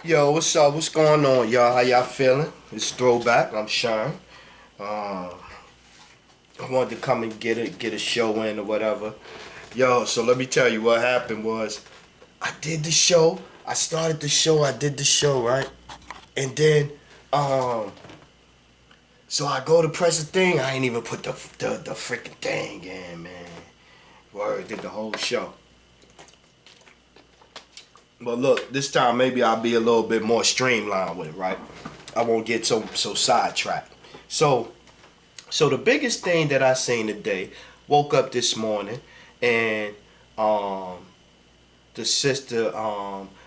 Yo, what's up? What's going on, y'all? How y'all feeling? It's throwback. I'm Sean. Um, I wanted to come and get a show in or whatever. Yo, so let me tell you what happened was I did the show. I started the show. I did the show, right? And then, um, so I go to press the thing. I ain't even put the freaking thing in, man. Word, did the whole show. But look, this time maybe I'll be a little bit more streamlined with it, right? I won't get so sidetracked. So So the biggest thing that I seen today, woke up this morning and um the sister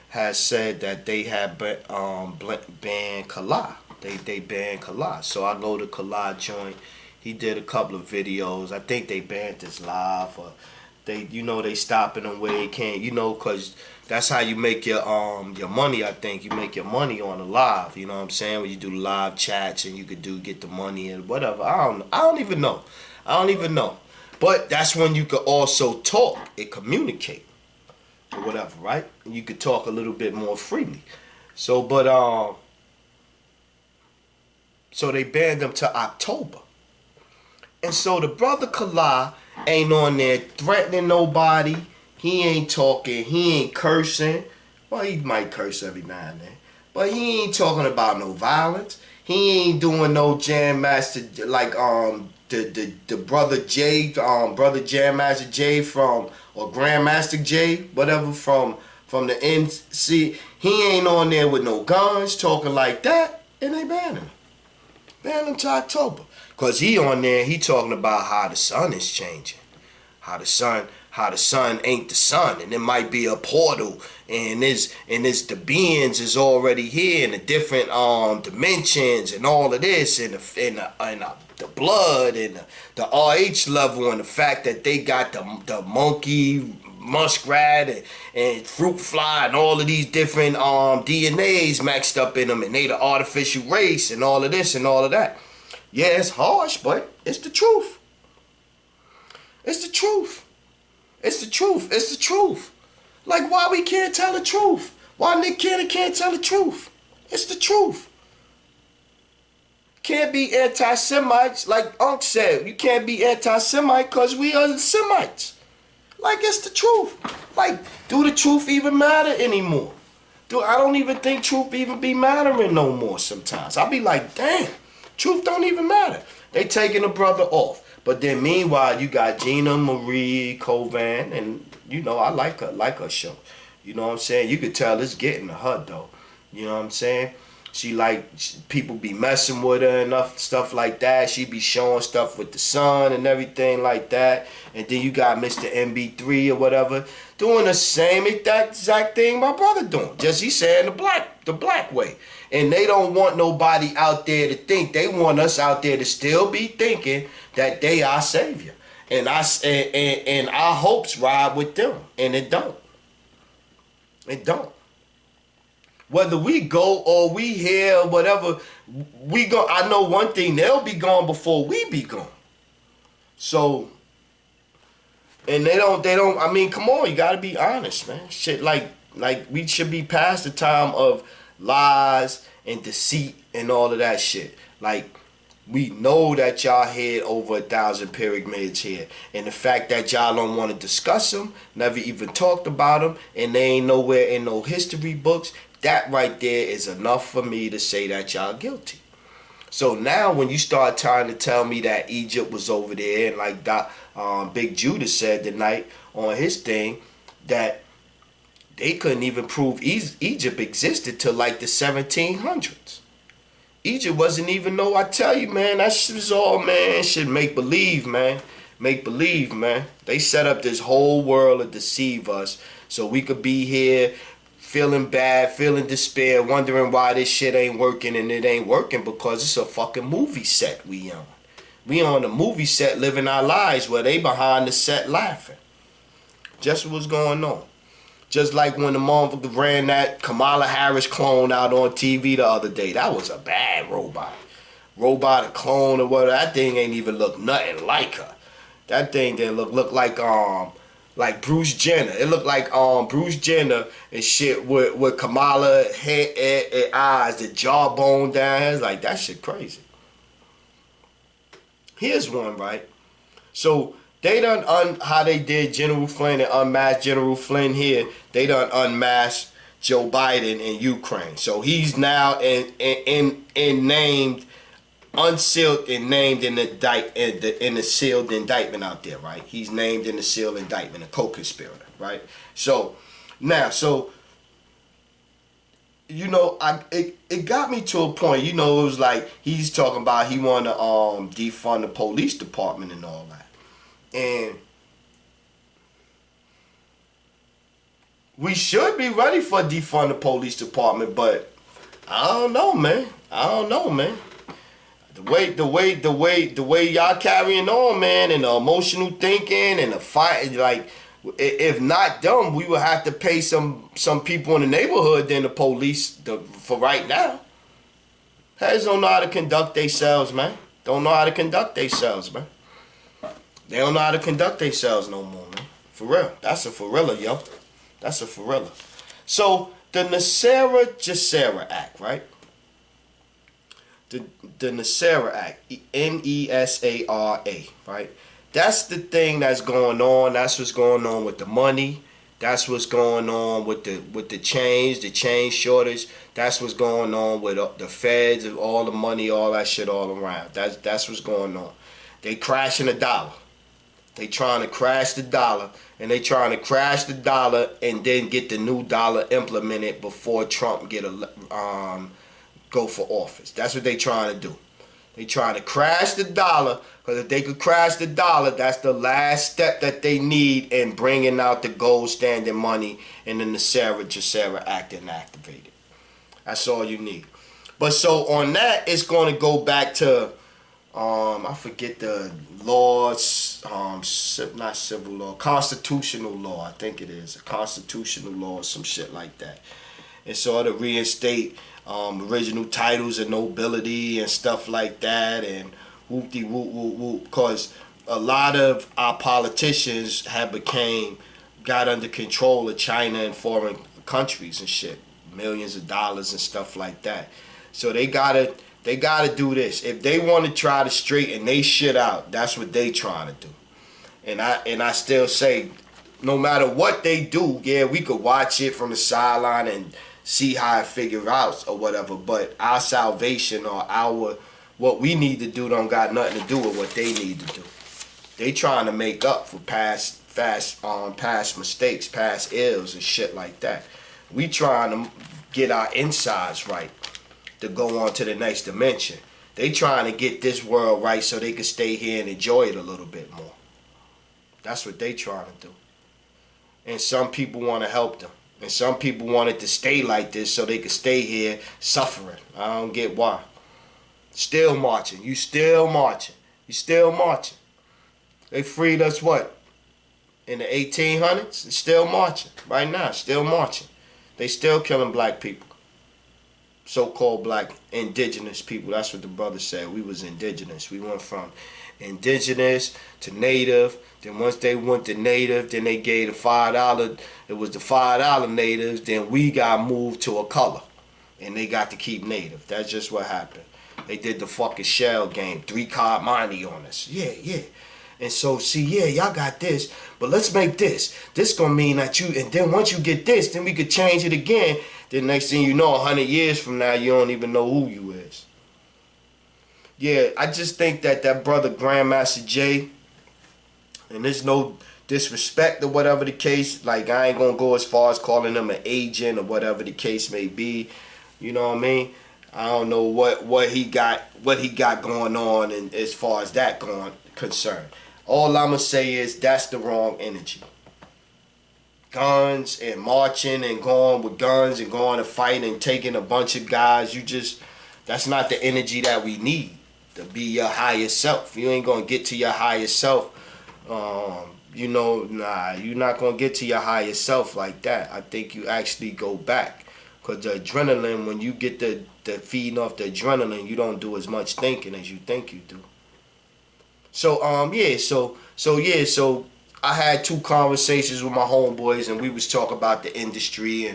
has said that they had banned Kala. They banned Kala. So I go to Kala joint. He did a couple of videos. I think they banned this live or they stopping them where they can't, cause that's how you make your money. I think you make your money on the live. You know what I'm saying? When you do live chats and you could get the money and whatever. I don't even know. I don't even know. But that's when you could also talk and communicate or whatever, right? And you could talk a little bit more freely. So they banned them to October. And so the brother Kala ain't on there threatening nobody. He ain't talking. He ain't cursing. Well, he might curse every now and then. But he ain't talking about no violence. He ain't doing no Jam Master like the brother Jay, brother Jam Master Jay from or Grandmaster Jay, whatever from the NC. He ain't on there with no guns talking like that, and they ban him. Ban him to October. Cause he on there, he talking about how the sun is changing. How the sun ain't the sun. And it might be a portal. And this the beings is already here in the different dimensions and all of this and the blood and the RH level and the fact that they got the monkey muskrat and fruit fly and all of these different DNAs maxed up in them and they the artificial race and all of this and all of that. Yeah, it's harsh, but it's the truth. It's the truth. It's the truth. It's the truth. Like why we can't tell the truth? Why Nick Cannon can't tell the truth? It's the truth. Can't be anti-Semites, like Unc said. You can't be anti-Semite because we are Semites. Like it's the truth. Like, do the truth even matter anymore? I don't even think truth even be mattering no more sometimes. I be like, damn, truth don't even matter. They taking a brother off. But then meanwhile, you got Gina Marie Covan, and I like her show. You know what I'm saying? You could tell it's getting to her though. You know what I'm saying? People be messing with her and stuff like that. She be showing stuff with the sun and everything like that. And then you got Mr. MB3 or whatever doing the same exact thing my brother doing. Just he saying the black way. And they don't want nobody out there to think. They want us out there to still be thinking that they are savior. And our hopes ride with them. And it don't. It don't. Whether we go or we here, whatever, we go. I know one thing, they'll be gone before we be gone. So, and they don't, I mean, come on, you gotta be honest, man. Shit, like we should be past the time of lies and deceit and all of that shit. Like, we know that y'all had over 1,000 pyramids here. And the fact that y'all don't want to discuss them, never even talked about them, and they ain't nowhere in no history books, that right there is enough for me to say that y'all guilty. So now when you start trying to tell me that Egypt was over there, and like Big Judah said tonight on his thing, that they couldn't even prove Egypt existed till like the 1700s. Egypt wasn't even know. I tell you, man, that shit was all, man, shit make believe, man. Make believe, man. They set up this whole world to deceive us so we could be here feeling bad, feeling despair, wondering why this shit ain't working, and it ain't working because it's a fucking movie set we on. We on a movie set living our lives where they behind the set laughing. Just what's going on. Just like when the motherfucker ran that Kamala Harris clone out on TV the other day. That was a bad robot. Robot, a clone or whatever. That thing ain't even look nothing like her. That thing didn't look like like Bruce Jenner. It looked like Bruce Jenner and shit with Kamala head and eyes, the jawbone down. It's like that shit crazy. Here's one, right? So they done how they did General Flynn and unmasked General Flynn here. They done unmasked Joe Biden in Ukraine. So he's now in named, unsealed and named in the sealed indictment out there, right? He's named in the sealed indictment, a co-conspirator, right? So now, you know, it got me to a point. You know, it was like he's talking about he want to defund the police department and all that, and we should be ready for defund the police department, but I don't know, man. I don't know, man. The way y'all carrying on, man, and the emotional thinking and the fight, like, if not done, we would have to pay some people in the neighborhood than the police for right now. Heads don't know how to conduct themselves, man. Don't know how to conduct themselves, man. They don't know how to conduct themselves no more, man. For real. That's a for real, yo. That's a for real. So, the Nessera Act, right? The Nessera Act, N-E-S-A-R-A, right? That's the thing that's going on. That's what's going on with the money. That's what's going on with the change shortage. That's what's going on with the feds and all the money, all that shit all around. That's what's going on. They crashing the dollar. They trying to crash the dollar, and they trying to crash the dollar and then get the new dollar implemented before Trump go for office. That's what they trying to do. They trying to crash the dollar, because if they could crash the dollar, that's the last step that they need in bringing out the gold standard money and then the Nessera Act and activated. That's all you need. But so on that, it's going to go back to I forget the laws, not civil law, constitutional law. I think it is a constitutional law or some shit like that. And so to reinstate original titles of nobility and stuff like that, and whoop-de whoop, because a lot of our politicians got under control of China and foreign countries and shit, millions of dollars and stuff like that. So they gotta do this. If they want to try to straighten they shit out, that's what they trying to do. And I still say, no matter what they do, yeah, we could watch it from the sideline and see how it figure out or whatever, but our salvation or what we need to do don't got nothing to do with what they need to do. They trying to make up for past mistakes, past ills and shit like that. We trying to get our insides right to go on to the next dimension. They trying to get this world right so they can stay here and enjoy it a little bit more. That's what they trying to do. And some people want to help them. And some people want it to stay like this so they can stay here suffering. I don't get why. Still marching. You still marching. You still marching. They freed us what? In the 1800s? It's still marching. Right now, still marching. They still killing black people. So-called black indigenous people. That's what the brother said. We was indigenous. We went from indigenous to native. Then once they went to native, then they gave the $5. It was the $5 natives. Then we got moved to a color, and they got to keep native. That's just what happened. They did the fucking shell game, 3-card money on us. Yeah. And so, see, yeah, y'all got this, but let's make this. This gonna mean that and then once you get this, then we could change it again. Then next thing you know, 100 years from now, you don't even know who you is. Yeah, I just think that brother Grandmaster Jay, and there's no disrespect or whatever the case, like I ain't gonna go as far as calling him an agent or whatever the case may be. You know what I mean? I don't know what he got going on, and as far as that concerned. All I'ma say is that's the wrong energy. Guns and marching and going with guns and going to fight and taking a bunch of guys, that's not the energy that we need to be your higher self. You ain't gonna get to your higher self. Nah, you're not gonna get to your higher self like that. I think you actually go back, because the adrenaline, when you get the feeding off the adrenaline, you don't do as much thinking as you think you do. So I had 2 conversations with my homeboys, and we was talking about the industry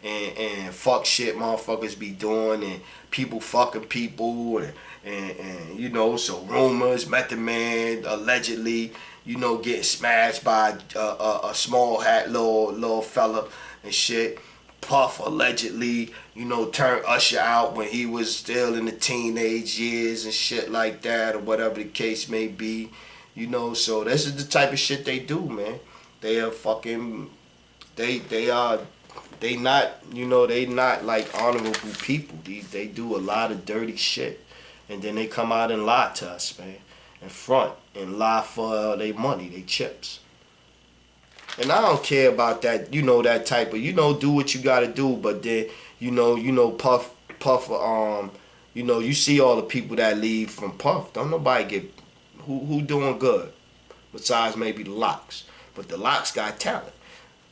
and fuck shit motherfuckers be doing, and people fucking people, and you know, so rumors, Method Man allegedly, you know, getting smashed by a small hat little fella and shit. Puff allegedly, you know, turned Usher out when he was still in the teenage years and shit like that, or whatever the case may be. You know, so this is the type of shit they do, man. They are fucking, they are, they not, you know, they not like honorable people. They do a lot of dirty shit, and then they come out and lie to us, man, in front, and lie for their money, they chips. And I don't care about that, you know, that type of, you know, do what you gotta do, but then, Puff, you know, you see all the people that leave from Puff. Don't nobody get, who doing good? Besides maybe the Locks. But the Locks got talent.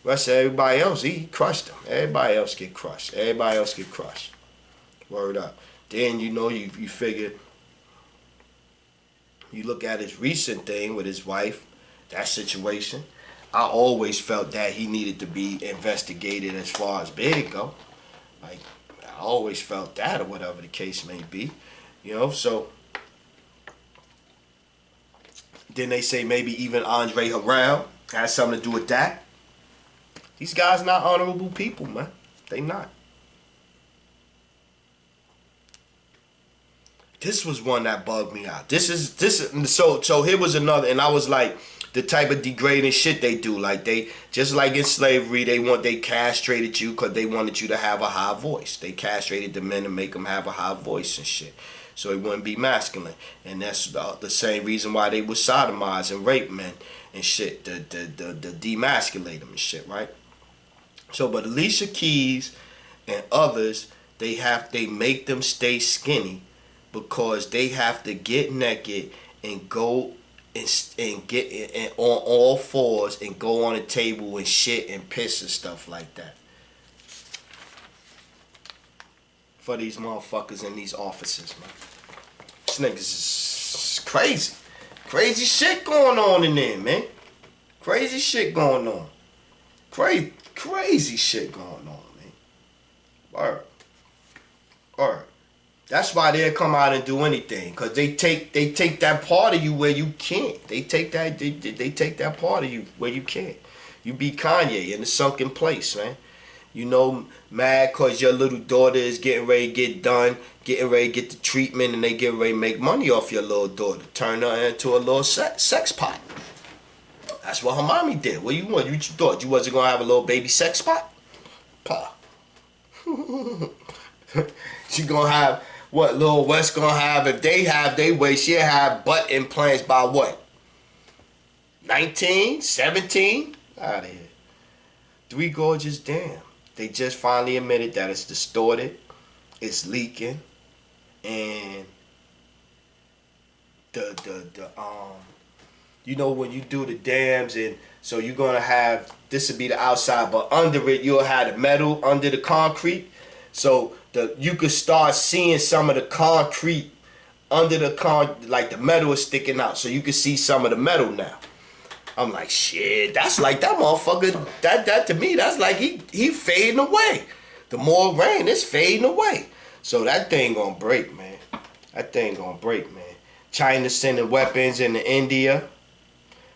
Rest of everybody else, he crushed them. Everybody else get crushed. Everybody else get crushed. Word up. Then, you know, you figure, you look at his recent thing with his wife, that situation. I always felt that he needed to be investigated as far as Big go. Like, I always felt that, or whatever the case may be. You know, so then they say maybe even Andre Harrell has something to do with that. These guys not honorable people, man. They not. This was one that bugged me out. So here was another, and I was like, the type of degrading shit they do. Like, they, just like in slavery, they castrated you because they wanted you to have a high voice. They castrated the men to make them have a high voice and shit, so it wouldn't be masculine. And that's the same reason why they would sodomize and rape men and shit, the demasculate them and shit, right? So, but Alicia Keys and others, they make them stay skinny because they have to get naked and go and get on all fours and go on a table and shit and piss and stuff like that. For these motherfuckers in these offices, man. This niggas is crazy. Crazy shit going on in there, man. Crazy shit going on. Crazy shit going on, man. Word. Word. That's why they'll come out and do anything, because they take that part of you where you can't. They take that part of you where you can't. You be Kanye in the sunken place, man. You know, mad because your little daughter is getting ready to get done, getting ready to get the treatment, and they getting ready to make money off your little daughter. Turn her into a little sex pot. That's what her mommy did. What you want? You thought you wasn't going to have a little baby sex pot? Pa. She going to have... What Lil West gonna have? If they have their way, she'll have butt implants by what? 19? 17? Out of here. 3 Gorgeous, damn. They just finally admitted that it's distorted, it's leaking, and you know, when you do the dams, and so you're gonna have, this would be the outside, but under it you'll have the metal under the concrete. So you could start seeing some of the concrete under the like the metal is sticking out. So you can see some of the metal now. I'm like, shit, that's like that motherfucker, that to me, that's like he fading away. The more rain, it's fading away. So that thing gonna break, man. That thing gonna break, man. China sending weapons into India.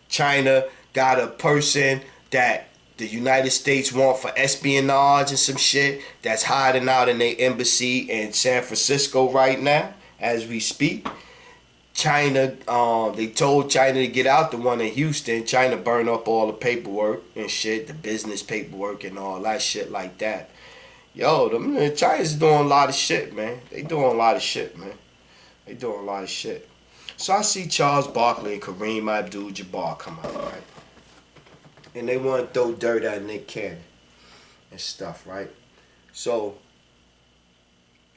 China got a person that the United States want for espionage and some shit that's hiding out in their embassy in San Francisco right now as we speak. China, they told China to get out the one in Houston. China burned up all the paperwork and shit, the business paperwork and all that shit like that. Yo, China's doing a lot of shit, man. They doing a lot of shit, man. They doing a lot of shit. So I see Charles Barkley and Kareem Abdul-Jabbar come out, right? And they want to throw dirt at Nick Cannon and stuff, right? So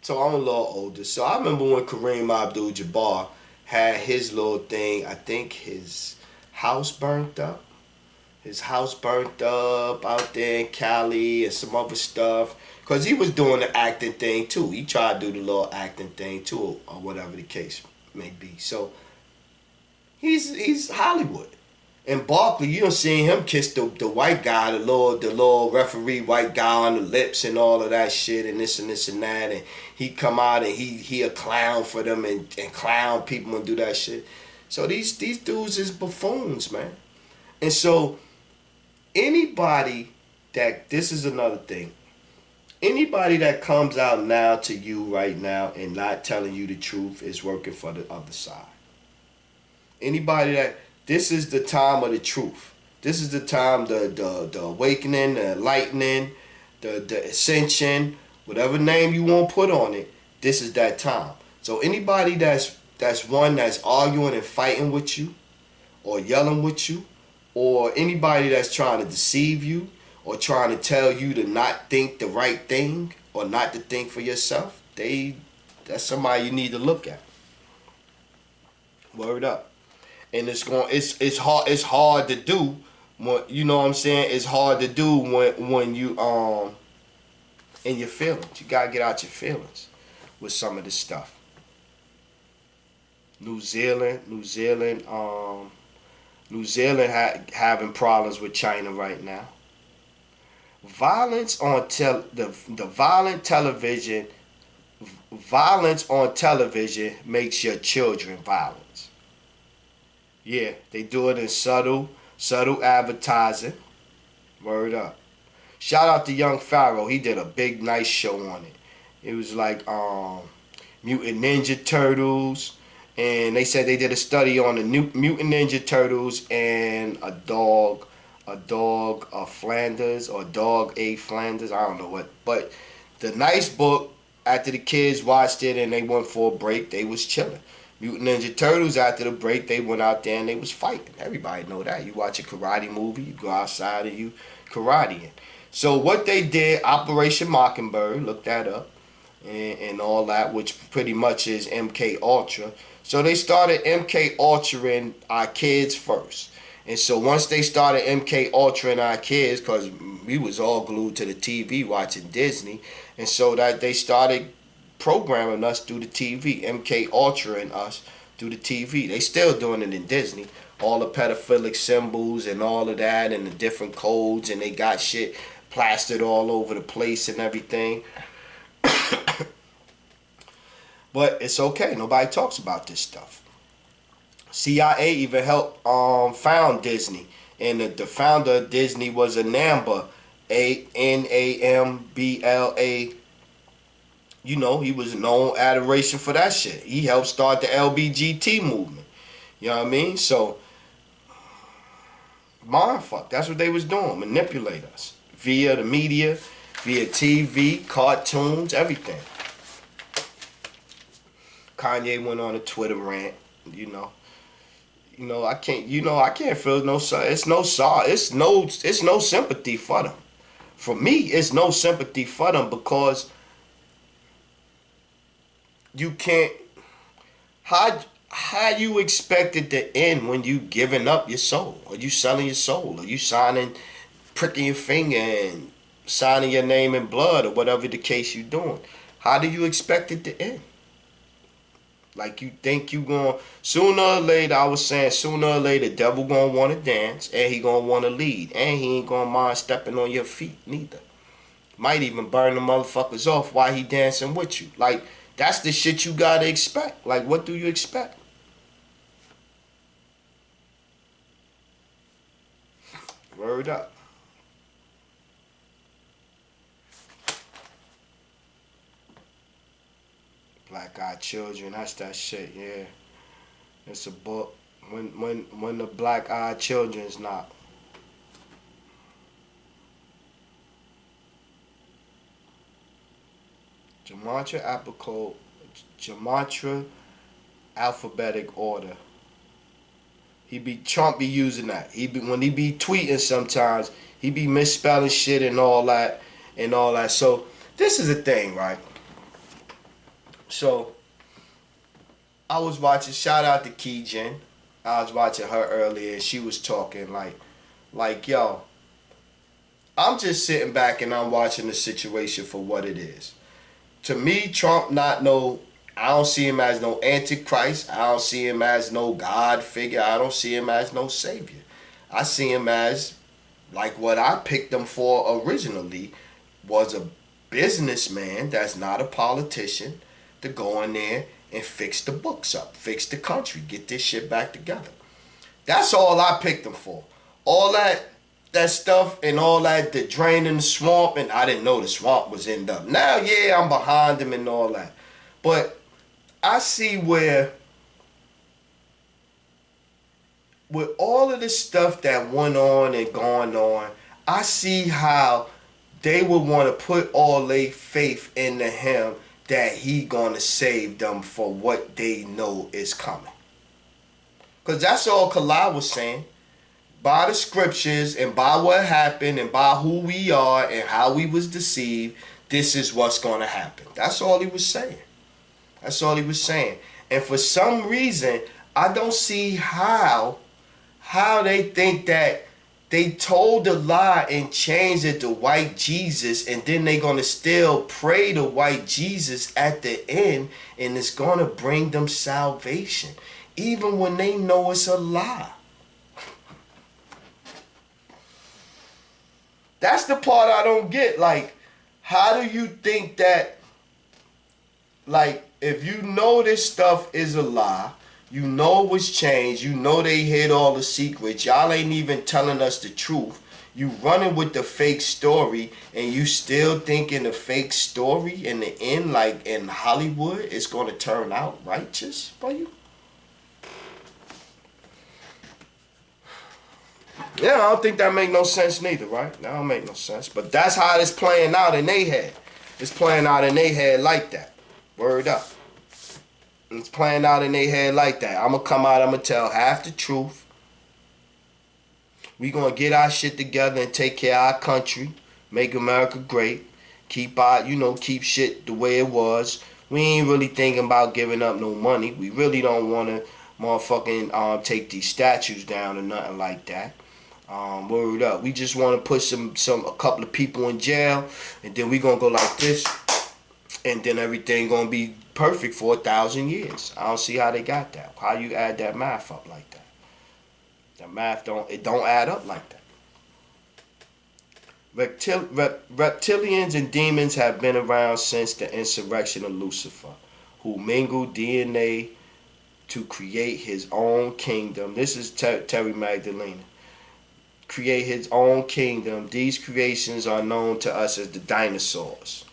I'm a little older. So I remember when Kareem Abdul-Jabbar had his little thing. I think his house burnt up. His house burnt up out there in Cali and some other stuff. Because he was doing the acting thing too. He tried to do the little acting thing too, or whatever the case may be. So he's Hollywood. And Barkley, you don't see him kiss the white guy, the little referee white guy on the lips and all of that shit and this and that, and he come out and he a clown for them and clown people and do that shit. So these dudes is buffoons, man. And so anybody that, this is another thing. Anybody that comes out now to you right now and not telling you the truth is working for the other side. Anybody that, this is the time of the truth. This is the time, the awakening, the enlightening, the ascension, whatever name you want to put on it. This is that time. So anybody that's one that's arguing and fighting with you, or yelling with you, or anybody that's trying to deceive you, or trying to tell you to not think the right thing, or not to think for yourself, that's somebody you need to look at. Word up. And it's hard to do when, you know what I'm saying? It's hard to do when you in your feelings. You gotta get out your feelings with some of this stuff. New Zealand having problems with China right now. Violence on violence on television makes your children violent. Yeah, they do it in subtle advertising. Word up. Shout out to Young Pharaoh. He did a big, nice show on it. It was like Mutant Ninja Turtles. And they said they did a study on the Mutant Ninja Turtles and a dog Flanders, or dog A Flanders. I don't know what. But the nice book, after the kids watched it and they went for a break, they was chilling. Mutant Ninja Turtles, after the break, they went out there and they was fighting. Everybody know that. You watch a karate movie, you go outside and you karateing. So what they did, Operation Mockingbird, look that up, and all that, which pretty much is MK Ultra. So they started MK Ultraing our kids first. And so once they started MK Ultraing our kids, because we was all glued to the TV watching Disney, and so that they started programming us through the TV, MK Ultraing us through the TV. They still doing it in Disney. All the pedophilic symbols and all of that and the different codes, and they got shit plastered all over the place and everything. But it's okay. Nobody talks about this stuff. CIA even helped found Disney. And the founder of Disney was a Namba. Nambla. You know, he was known adoration for that shit. He helped start the LBGT movement. You know what I mean? So, mindfuck. That's what they was doing. Manipulate us. Via the media, via TV, cartoons, everything. Kanye went on a Twitter rant, I can't feel no, it's no sympathy for them. For me, it's no sympathy for them, because you can't, how you expect it to end when you giving up your soul? Are you selling your soul? Are you pricking your finger and signing your name in blood, or whatever the case you're doing? How do you expect it to end? Like, you think you going, sooner or later, I was saying, sooner or later, the devil going to want to dance, and he going to want to lead, and he ain't going to mind stepping on your feet neither. Might even burn the motherfuckers off while he dancing with you. Like, that's the shit you got to expect. Like, what do you expect? Word up. Black Eyed Children, that's that shit, yeah. It's a book. When the Black Eyed Children's not. Gematria alphabetic order. Trump be using that. When he be tweeting sometimes, he be misspelling shit and all that. So this is the thing, right? So, I was watching, shout out to Keygen. I was watching her earlier, and she was talking like, yo, I'm just sitting back and I'm watching the situation for what it is. To me, Trump I don't see him as no antichrist. I don't see him as no God figure. I don't see him as no savior. I see him as like what I picked him for originally was a businessman that's not a politician to go in there and fix the books up, fix the country, get this shit back together. That's all I picked him for. All that stuff and all that, the drain in the swamp, and I didn't know the swamp was end up. Now, yeah, I'm behind him and all that. But I see where with all of this stuff that went on and gone on, I see how they would want to put all their faith into him that he gonna save them for what they know is coming. Because that's all Kalai was saying. By the scriptures and by what happened and by who we are and how we was deceived, this is what's gonna happen. That's all he was saying. That's all he was saying. And for some reason, I don't see how they think that they told the lie and changed it to white Jesus, and then they're going to still pray to white Jesus at the end, and it's going to bring them salvation, even when they know it's a lie. That's the part I don't get. Like, how do you think that, like, if you know this stuff is a lie, you know it was changed, you know they hid all the secrets, y'all ain't even telling us the truth, you running with the fake story, and you still thinking the fake story in the end, like in Hollywood, is going to turn out righteous for you? Yeah, I don't think that make no sense neither, right? That don't make no sense. But that's how it's playing out in their head. It's playing out in their head like that. Word up. It's playing out in their head like that. I'm going to come out, I'm going to tell half the truth. We going to get our shit together and take care of our country. Make America great. Keep our, keep shit the way it was. We ain't really thinking about giving up no money. We really don't want to motherfucking take these statues down or nothing like that. Word up. We just want to put a couple of people in jail, and then we going to go like this, and then everything going to be perfect for 1,000 years. I don't see how they got that. How you add that math up like that? The math don't add up like that. Reptilians and demons have been around since the insurrection of Lucifer, who mingled DNA to create his own kingdom. This is Terry Magdalena. Create his own kingdom. These creations are known to us as the dinosaurs.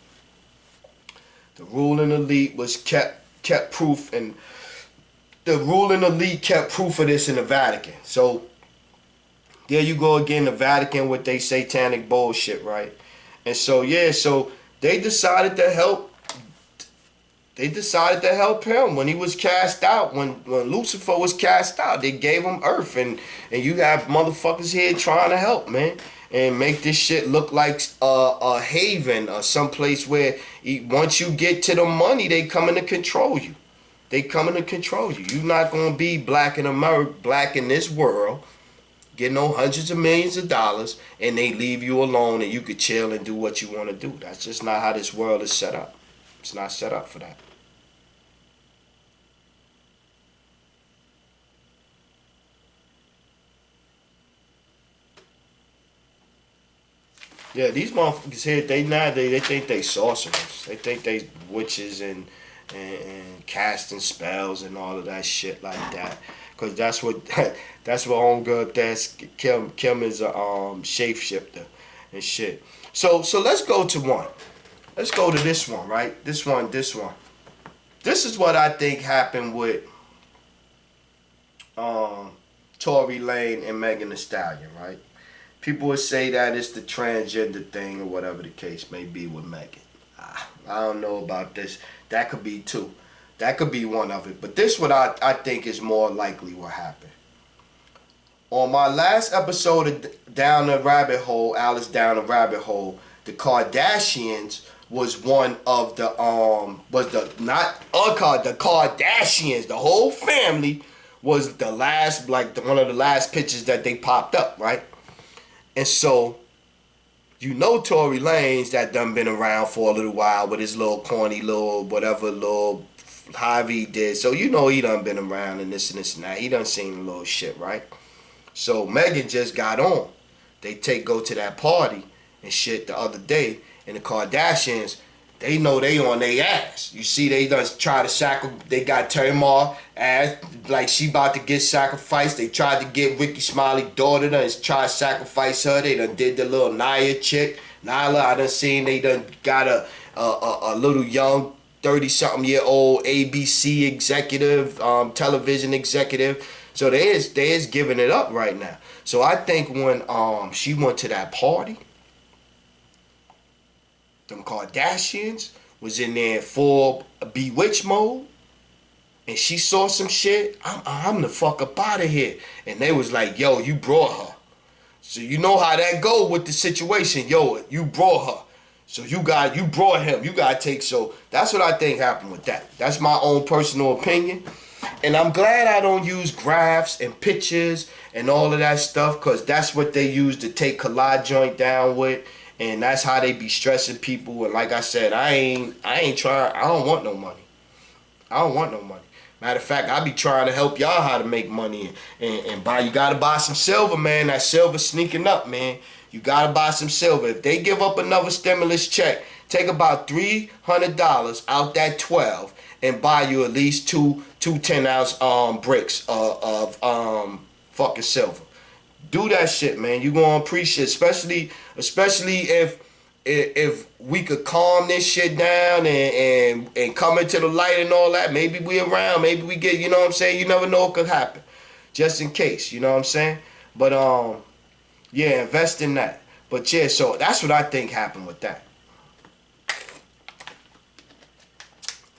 The ruling elite was kept proof, and the ruling elite kept proof of this in the Vatican. So there you go again, the Vatican with their satanic bullshit, right? And so yeah, so they decided to help. They decided to help him when he was cast out. When Lucifer was cast out, they gave him earth, and you have motherfuckers here trying to help, man, and make this shit look like a haven or someplace where once you get to the money, they coming to control you. They coming to control you. You're not gonna be black in America, black in this world, getting no hundreds of millions of dollars, and they leave you alone and you could chill and do what you want to do. That's just not how this world is set up. It's not set up for that. Yeah, these motherfuckers here, they think they sorcerers. They think they witches and casting spells and all of that shit like that. Cause that's what homegirl that's Kim is a shapeshifter and shit. So let's go to one. Let's go to this one, right? This one. This is what I think happened with Tory Lane and Megan Thee Stallion, right? People would say that it's the transgender thing or whatever the case may be with Megan. I don't know about this. That could be too. That could be one of it. But this what I think is more likely what happened. On my last episode of Down the Rabbit Hole, Alice Down the Rabbit Hole, the Kardashians was one of the the Kardashians, the whole family was the last, one of the last pictures that they popped up, right? And so, Tory Lanez that done been around for a little while with his little corny little whatever little however he did. So he done been around and this and that. He done seen a little shit, right? So Megan just got on. They go to that party and shit the other day, and the Kardashians, they know they on their ass. You see, they done try to they got Tamar ass like she about to get sacrificed. They tried to get Ricky Smiley's daughter done try to sacrifice her. They done did the little Naya chick. Nyla, I done seen they done got a little young 30-something-year-old ABC executive, television executive. So they is giving it up right now. So I think when she went to that party, them Kardashians was in there full bewitched mode, and she saw some shit. I'm the fuck up out of here. And they was like, yo, you brought her. So you know how that go with the situation. Yo, you brought her. So you brought him. You gotta take. So that's what I think happened with that. That's my own personal opinion. And I'm glad I don't use graphs and pictures and all of that stuff, because that's what they use to take Collage Joint down with. And that's how they be stressing people. And like I said, I ain't trying. I don't want no money. I don't want no money. Matter of fact, I be trying to help y'all how to make money and buy. You gotta buy some silver, man. That silver sneaking up, man. You gotta buy some silver. If they give up another stimulus check, take about $300 out that 12 and buy you at least two 10-ounce bricks of fucking silver. Do that shit, man. You gonna appreciate, especially if we could calm this shit down and come into the light and all that. Maybe we around, maybe we get, you know what I'm saying? You never know what could happen. Just in case, you know what I'm saying? But yeah, invest in that. But yeah, so that's what I think happened with that.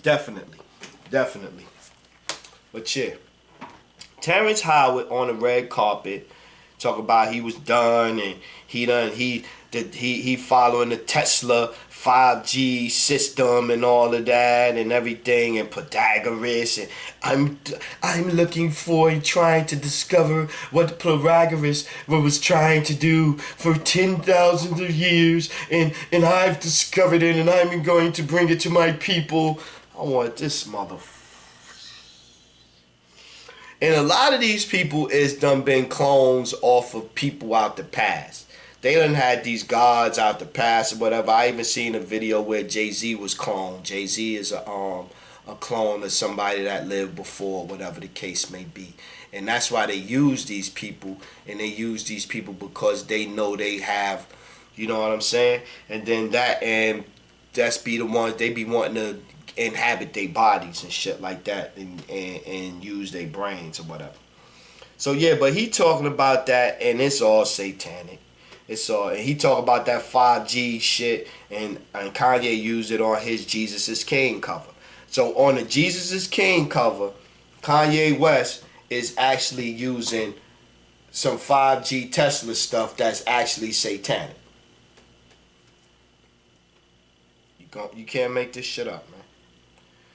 Definitely. But yeah, Terrence Howard on the red carpet talk about he was done, and he following the Tesla 5G system and all of that and everything, and Pythagoras, and I'm looking for and trying to discover what Pythagoras was trying to do for 10,000 of years, and I've discovered it, and I'm going to bring it to my people. I want this motherfucker. And a lot of these people is done been clones off of people out the past. They done had these gods out the past or whatever. I even seen a video where Jay-Z was cloned. Jay-Z is a clone of somebody that lived before, whatever the case may be. And that's why they use these people. And they use these people because they know they have, you know what I'm saying? And then that's be the ones they be wanting to inhabit their bodies and shit like that, and use their brains or whatever. So yeah, but he talking about that, and it's all satanic. It's all, and he talk about that 5G shit, and Kanye used it on his Jesus is King cover. So on the Jesus is King cover, Kanye West is actually using some 5G Tesla stuff that's actually satanic. You can't make this shit up, man.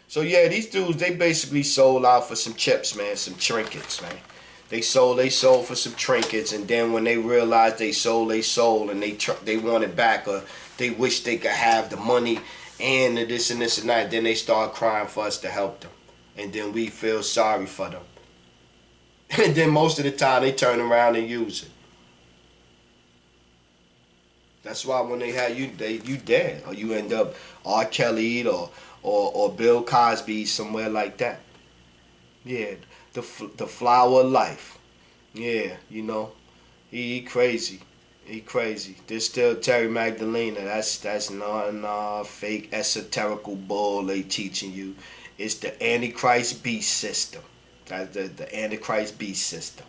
So yeah, these dudes, they basically sold out for some chips, man, some trinkets, man. They sold for some trinkets, and then when they realized they sold, and they want it back, or they wish they could have the money and the this and that, then they start crying for us to help them. And then we feel sorry for them. And then most of the time they turn around and use it. That's why when they have you, you dead, or you end up R. Kelly or Bill Cosby, somewhere like that. Yeah, the flower of life. Yeah, you know, he crazy. He crazy. There's still Terry Magdalena. That's not fake esoterical bull they teaching you. It's the Antichrist beast system. That's the Antichrist beast system.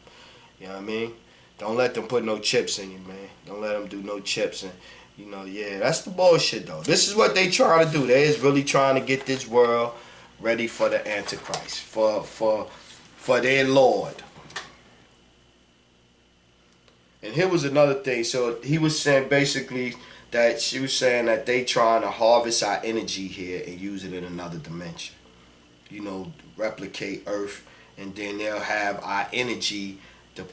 You know what I mean? Don't let them put no chips in you, man. Don't let them do no chips. And, you know, yeah, that's the bullshit, though. This is what they trying to do. They is really trying to get this world ready for the Antichrist, for their Lord. And here was another thing. So he was saying basically that she was saying that they trying to harvest our energy here and use it in another dimension. You know, replicate Earth, and then they'll have our energy to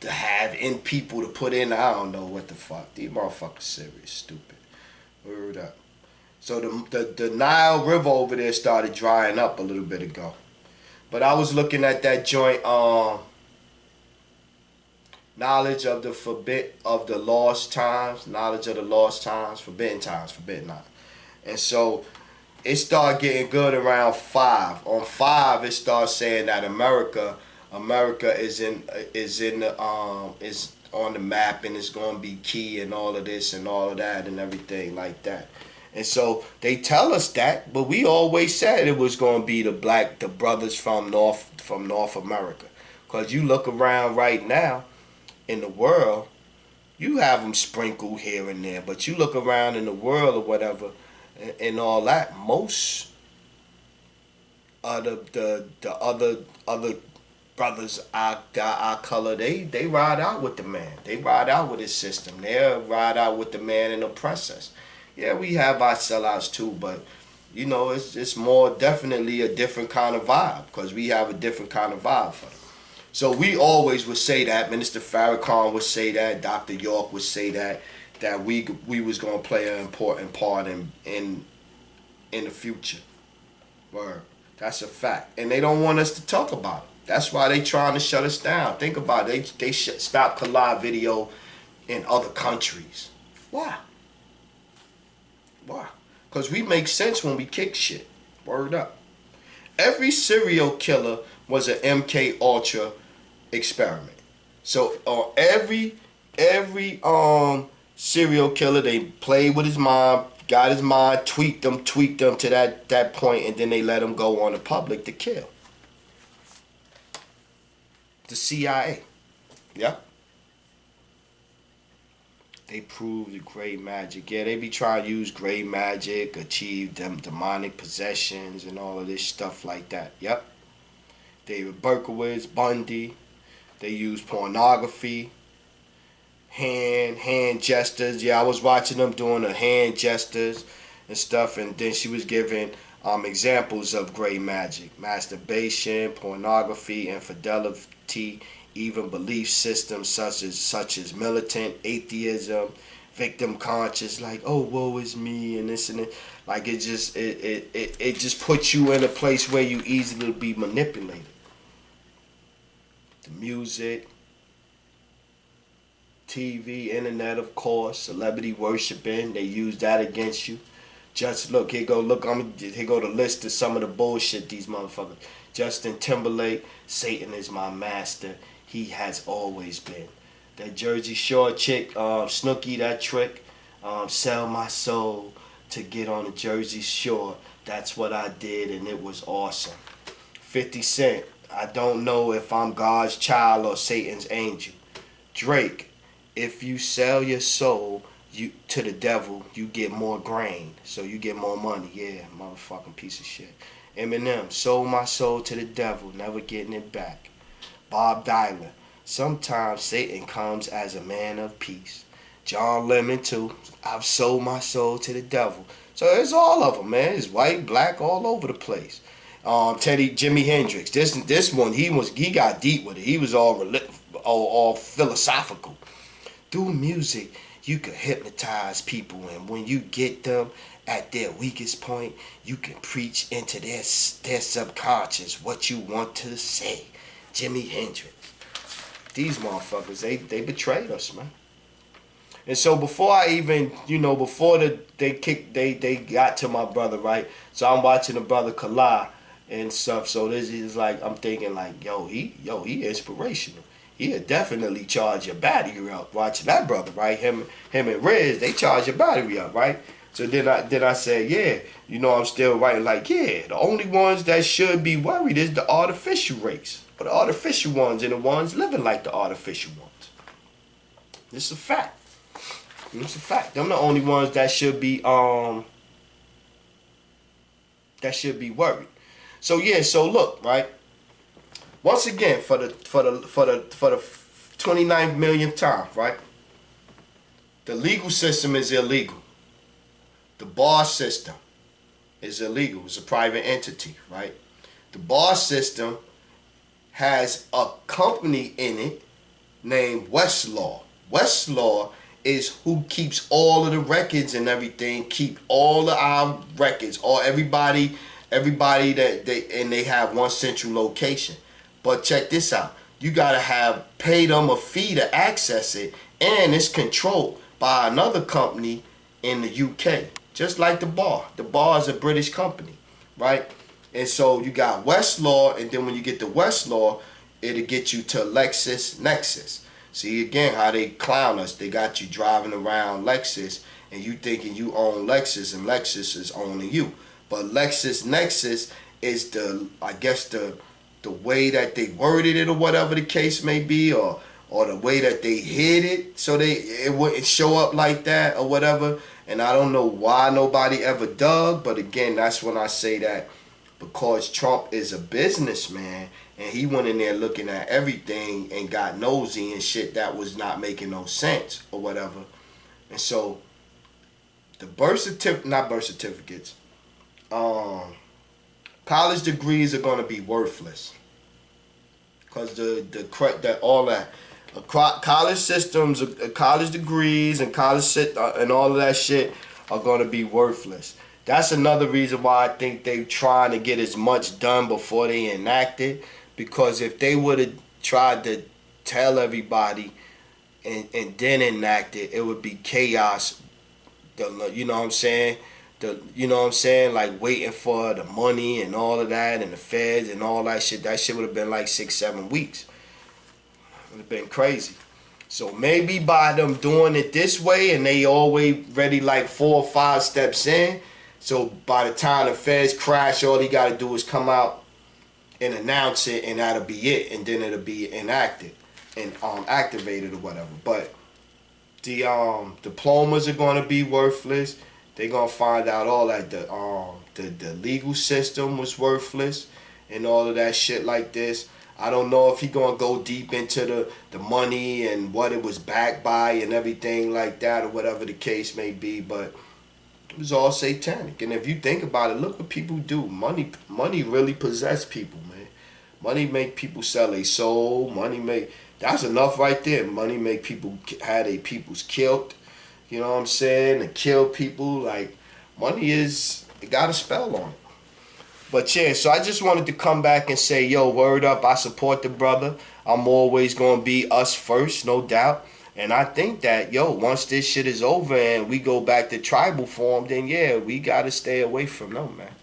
have in people to put in. I don't know what the fuck. These motherfuckers serious, stupid. Word up. So the Nile River over there started drying up a little bit ago. But I was looking at that joint, knowledge of the lost times, knowledge of the lost times, forbidden knowledge. And so it started getting good around 5. On 5, it starts saying that America is on the map and it's gonna be key and all of this and all of that and everything like that. And so they tell us that, but we always said it was gonna be the brothers from North America. Cause you look around right now in the world, you have them sprinkled here and there, but you look around in the world or whatever, and all that, most of the other brothers our color, they ride out with the man. They ride out with his system. They ride out with the man and oppress us. Yeah, we have our sellouts too, but you know, it's more definitely a different kind of vibe because we have a different kind of vibe for them. So we always would say that. Minister Farrakhan would say that. Dr. York would say that we was gonna play an important part in the future. Word. That's a fact. And they don't want us to talk about it. That's why they trying to shut us down. Think about it. They stopped Khalid video in other countries. Why? Why? Because we make sense when we kick shit. Word up. Every serial killer was an MK Ultra experiment. So every serial killer, they played with his mind, got his mind, tweaked them to that point, and then they let him go on the public to kill. The CIA. Yep. They proved the gray magic. Yeah, they be trying to use gray magic, achieve them demonic possessions and all of this stuff like that. Yep. David Berkowitz, Bundy. They use pornography, hand gestures. Yeah, I was watching them doing the hand gestures and stuff, and then she was giving examples of gray magic: masturbation, pornography, infidelity, even belief systems such as militant atheism, victim conscious, like, oh, woe is me, and this and that. Like it just puts you in a place where you easily be manipulated. The music, TV, internet, of course, celebrity worshiping, they use that against you. Just look, here go the list of some of the bullshit these motherfuckers. Justin Timberlake, Satan is my master. He has always been. That Jersey Shore chick, Snooki, that trick, sell my soul to get on the Jersey Shore. That's what I did, and it was awesome. 50 Cent, I don't know if I'm God's child or Satan's angel. Drake, if you sell your soul to the devil, you get more grain, so you get more money. Yeah, motherfucking piece of shit. Eminem, sold my soul to the devil, never getting it back. Bob Dylan, sometimes Satan comes as a man of peace. John Lemon too, I've sold my soul to the devil. So it's all of them, man. It's white, black, all over the place. Jimi Hendrix, this one, he got deep with it. He was all philosophical. Through music, you can hypnotize people, and when you get them at their weakest point, you can preach into their subconscious what you want to say. Jimi Hendrix. These motherfuckers, they betrayed us, man. And so before I even, before they got to my brother, right? So I'm watching the brother Khalid and stuff. So this is like, I'm thinking like, he inspirational. He'll definitely charge your battery up. Watching that brother, right? Him and Riz, they charge your battery up, right? So then I said, yeah, I'm still writing like, yeah, the only ones that should be worried is the artificial race. Or the artificial ones and the ones living like the artificial ones. This is a fact. It's a fact. Them the only ones that should be worried. So yeah, so look, right? Once again, for the 29th millionth time, right? The legal system is illegal. The bar system is illegal. It's a private entity, right? The bar system has a company in it named Westlaw. Westlaw is who keeps all of the records and everything, keep all of our records, everybody that they have one central location. But check this out. you gotta pay them a fee to access it, and it's controlled by another company in the UK, just like the bar. The bar is a British company, right? And so you got Westlaw, and then when you get to Westlaw, it'll get you to LexisNexis. See again how they clown us. They got you driving around Lexus, and you thinking you own Lexus, and Lexus is owning you. But LexisNexis is I guess the way that they worded it, or whatever the case may be, or the way that they hid it so it wouldn't show up like that or whatever. And I don't know why nobody ever dug, but again, that's when I say that, because Trump is a businessman and he went in there looking at everything and got nosy and shit that was not making no sense or whatever. And so the not birth certificates, college degrees are gonna be worthless, because all that college systems, college degrees and and all of that shit are gonna be worthless. That's another reason why I think they're trying to get as much done before they enact it, because if they would have tried to tell everybody and then enact it, it would be chaos. You know what I'm saying? You know what I'm saying? Like waiting for the money and all of that and the feds and all that shit. That shit would have been like 6-7 weeks. It would have been crazy. So maybe by them doing it this way, and they always ready like 4 or 5 steps in, so by the time the feds crash, all he got to do is come out and announce it, and that'll be it, and then it'll be enacted and activated or whatever. But the diplomas are going to be worthless. They're going to find out all that the legal system was worthless and all of that shit like this. I don't know if he going to go deep into the money and what it was backed by and everything like that, or whatever the case may be, but it was all satanic. And if you think about it, look what people do. Money really possess people, man. Money make people sell their soul. That's enough right there. Money make people have their peoples killed. You know what I'm saying? And kill people. Like, money it got a spell on it. But yeah, so I just wanted to come back and say, yo, word up, I support the brother. I'm always going to be us first, no doubt. And I think that, yo, once this shit is over and we go back to tribal form, then yeah, we got to stay away from them, man.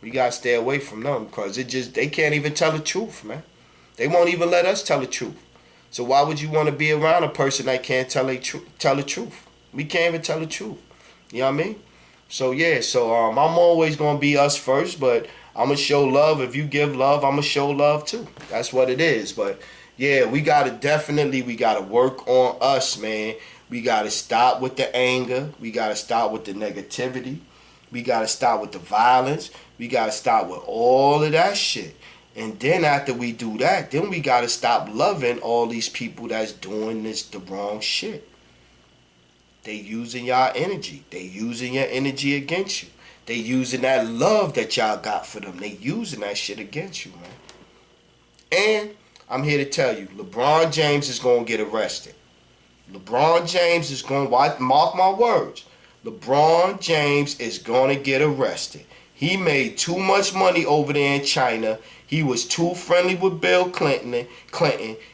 We got to stay away from them, because they can't even tell the truth, man. They won't even let us tell the truth. So why would you want to be around a person that can't tell the truth? We can't even tell the truth. You know what I mean? So yeah, I'm always going to be us first, but I'm going to show love. If you give love, I'm going to show love too. That's what it is. But yeah, we got to work on us, man. We got to stop with the anger. We got to stop with the negativity. We got to stop with the violence. We got to stop with all of that shit. And then after we do that, then we got to stop loving all these people that's doing the wrong shit. They using y'all energy. They using your energy against you. They using that love that y'all got for them. They using that shit against you, man. And I'm here to tell you, LeBron James is going to get arrested. LeBron James is going to, mark my words, LeBron James is going to get arrested. He made too much money over there in China. He was too friendly with Bill Clinton.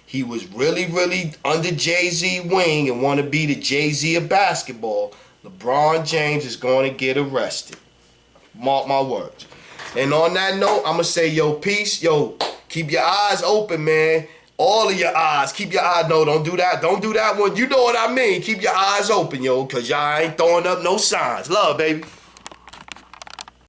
He was really, really under Jay-Z wing and want to be the Jay-Z of basketball. LeBron James is going to get arrested. Mark my words. And on that note, I'm going to say, yo, peace. Yo, keep your eyes open, man. All of your eyes. Keep your eyes. No, don't do that. Don't do that one. You know what I mean. Keep your eyes open, yo, because y'all ain't throwing up no signs. Love, baby.